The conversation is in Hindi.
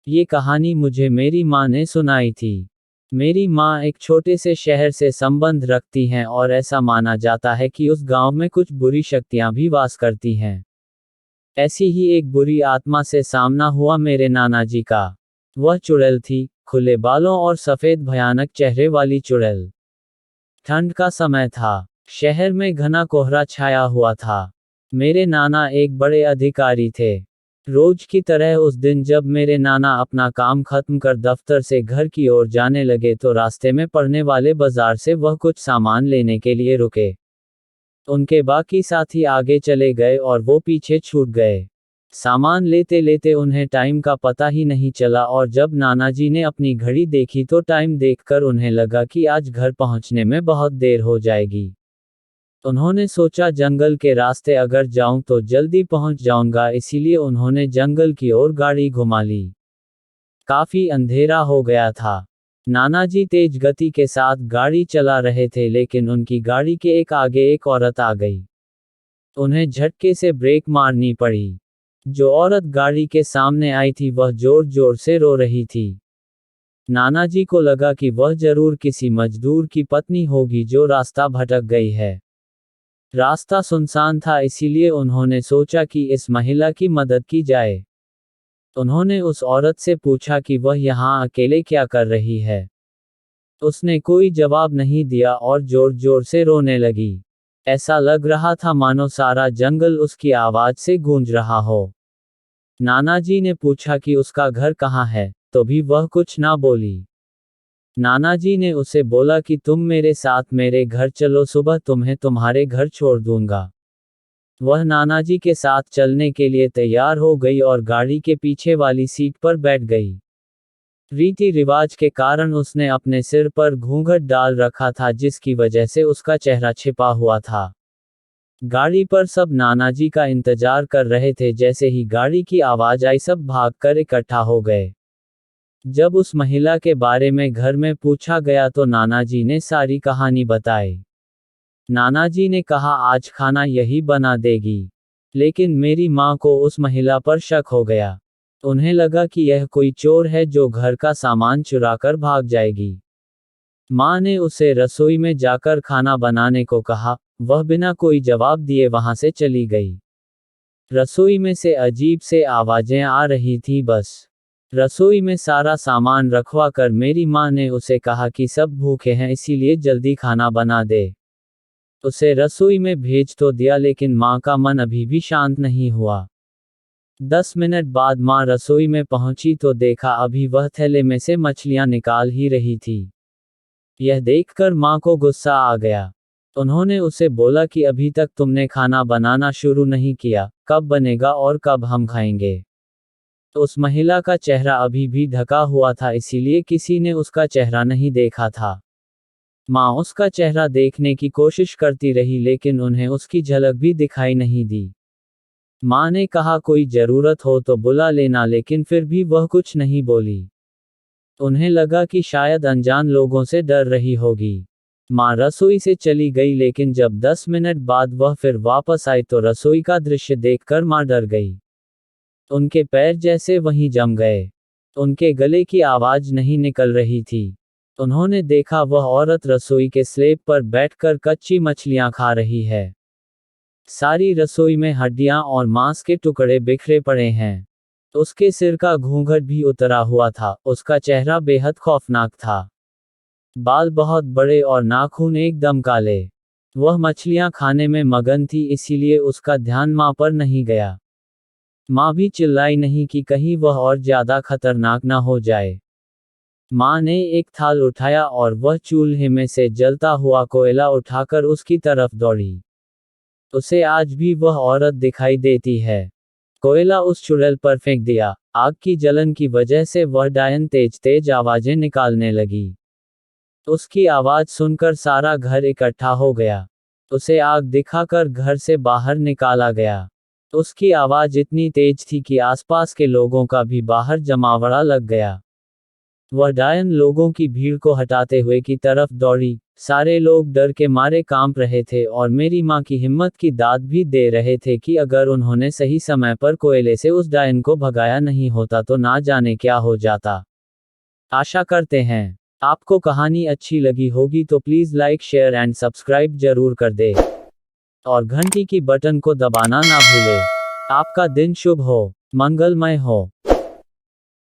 ये कहानी मुझे मेरी माँ ने सुनाई थी। मेरी माँ एक छोटे से शहर से संबंध रखती हैं और ऐसा माना जाता है कि उस गांव में कुछ बुरी शक्तियां भी वास करती हैं। ऐसी ही एक बुरी आत्मा से सामना हुआ मेरे नाना जी का। वह चुड़ैल थी, खुले बालों और सफेद भयानक चेहरे वाली चुड़ैल। ठंड का समय था। शहर में घना कोहरा छाया हुआ था। मेरे नाना एक बड़े अधिकारी थे। रोज की तरह उस दिन जब मेरे नाना अपना काम खत्म कर दफ्तर से घर की ओर जाने लगे तो रास्ते में पड़ने वाले बाजार से वह कुछ सामान लेने के लिए रुके। उनके बाकी साथी आगे चले गए और वो पीछे छूट गए। सामान लेते लेते उन्हें टाइम का पता ही नहीं चला और जब नाना जी ने अपनी घड़ी देखी तो टाइम देखकर उन्हें लगा कि आज घर पहुंचने में बहुत देर हो जाएगी। उन्होंने सोचा जंगल के रास्ते अगर जाऊं तो जल्दी पहुंच जाऊंगा, इसीलिए उन्होंने जंगल की ओर गाड़ी घुमा ली। काफी अंधेरा हो गया था। नाना जी तेज गति के साथ गाड़ी चला रहे थे लेकिन उनकी गाड़ी के आगे एक औरत आ गई। उन्हें झटके से ब्रेक मारनी पड़ी। जो औरत गाड़ी के सामने आई थी वह जोर जोर से रो रही थी। नाना जी को लगा कि वह जरूर किसी मजदूर की पत्नी होगी जो रास्ता भटक गई है। रास्ता सुनसान था, इसीलिए उन्होंने सोचा कि इस महिला की मदद की जाए। उन्होंने उस औरत से पूछा कि वह यहाँ अकेले क्या कर रही है। उसने कोई जवाब नहीं दिया और जोर जोर से रोने लगी। ऐसा लग रहा था मानो सारा जंगल उसकी आवाज से गूंज रहा हो। नाना जी ने पूछा कि उसका घर कहाँ है, तो भी वह कुछ ना बोली। नाना जी ने उसे बोला कि तुम मेरे साथ मेरे घर चलो, सुबह तुम्हें तुम्हारे घर छोड़ दूंगा। वह नाना जी के साथ चलने के लिए तैयार हो गई और गाड़ी के पीछे वाली सीट पर बैठ गई। रीति रिवाज के कारण उसने अपने सिर पर घूंघट डाल रखा था जिसकी वजह से उसका चेहरा छिपा हुआ था। गाड़ी पर सब नाना जी का इंतजार कर रहे थे। जैसे ही गाड़ी की आवाज आई सब भागकर इकट्ठा हो गए। जब उस महिला के बारे में घर में पूछा गया तो नाना जी ने सारी कहानी बताई। नाना जी ने कहा आज खाना यही बना देगी। लेकिन मेरी माँ को उस महिला पर शक हो गया। उन्हें लगा कि यह कोई चोर है जो घर का सामान चुराकर भाग जाएगी। माँ ने उसे रसोई में जाकर खाना बनाने को कहा। वह बिना कोई जवाब दिए वहां से चली गई। रसोई में से अजीब से आवाजें आ रही थी। बस रसोई में सारा सामान रखवा कर मेरी माँ ने उसे कहा कि सब भूखे हैं, इसीलिए जल्दी खाना बना दे। उसे रसोई में भेज तो दिया लेकिन माँ का मन अभी भी शांत नहीं हुआ। 10 मिनट बाद माँ रसोई में पहुंची तो देखा अभी वह थैले में से मछलियां निकाल ही रही थी। यह देखकर माँ को गुस्सा आ गया। उन्होंने उसे बोला कि अभी तक तुमने खाना बनाना शुरू नहीं किया, कब बनेगा और कब हम खाएंगे। तो उस महिला का चेहरा अभी भी ढका हुआ था, इसीलिए किसी ने उसका चेहरा नहीं देखा था। माँ उसका चेहरा देखने की कोशिश करती रही लेकिन उन्हें उसकी झलक भी दिखाई नहीं दी। माँ ने कहा कोई जरूरत हो तो बुला लेना, लेकिन फिर भी वह कुछ नहीं बोली। उन्हें लगा कि शायद अनजान लोगों से डर रही होगी। माँ रसोई से चली गई लेकिन जब 10 मिनट बाद वह फिर वापस आई तो रसोई का दृश्य देखकर माँ डर गई। उनके पैर जैसे वहीं जम गए। उनके गले की आवाज नहीं निकल रही थी। उन्होंने देखा वह औरत रसोई के स्लेब पर बैठकर कच्ची मछलियां खा रही है। सारी रसोई में हड्डियां और मांस के टुकड़े बिखरे पड़े हैं। उसके सिर का घूंघट भी उतरा हुआ था। उसका चेहरा बेहद खौफनाक था। बाल बहुत बड़े और नाखून एकदम काले। वह मछलियां खाने में मगन थी, इसीलिए उसका ध्यान मां पर नहीं गया। माँ भी चिल्लाई नहीं कि कहीं वह और ज्यादा खतरनाक न हो जाए। माँ ने एक थाल उठाया और वह चूल्हे में से जलता हुआ कोयला उठाकर उसकी तरफ दौड़ी। उसे आज भी वह औरत दिखाई देती है। कोयला उस चुड़ैल पर फेंक दिया। आग की जलन की वजह से वह डायन तेज तेज आवाजें निकालने लगी। उसकी आवाज सुनकर सारा घर इकट्ठा हो गया। उसे आग दिखाकर घर से बाहर निकाला गया। उसकी आवाज इतनी तेज थी कि आसपास के लोगों का भी बाहर जमावड़ा लग गया। वह डायन लोगों की भीड़ को हटाते हुए की तरफ दौड़ी। सारे लोग डर के मारे कांप रहे थे और मेरी माँ की हिम्मत की दाद भी दे रहे थे कि अगर उन्होंने सही समय पर कोयले से उस डायन को भगाया नहीं होता तो ना जाने क्या हो जाता। आशा करते हैं आपको कहानी अच्छी लगी होगी, तो please like share and subscribe जरूर कर दे और घंटी की बटन को दबाना ना भूले। आपका दिन शुभ हो, मंगलमय हो।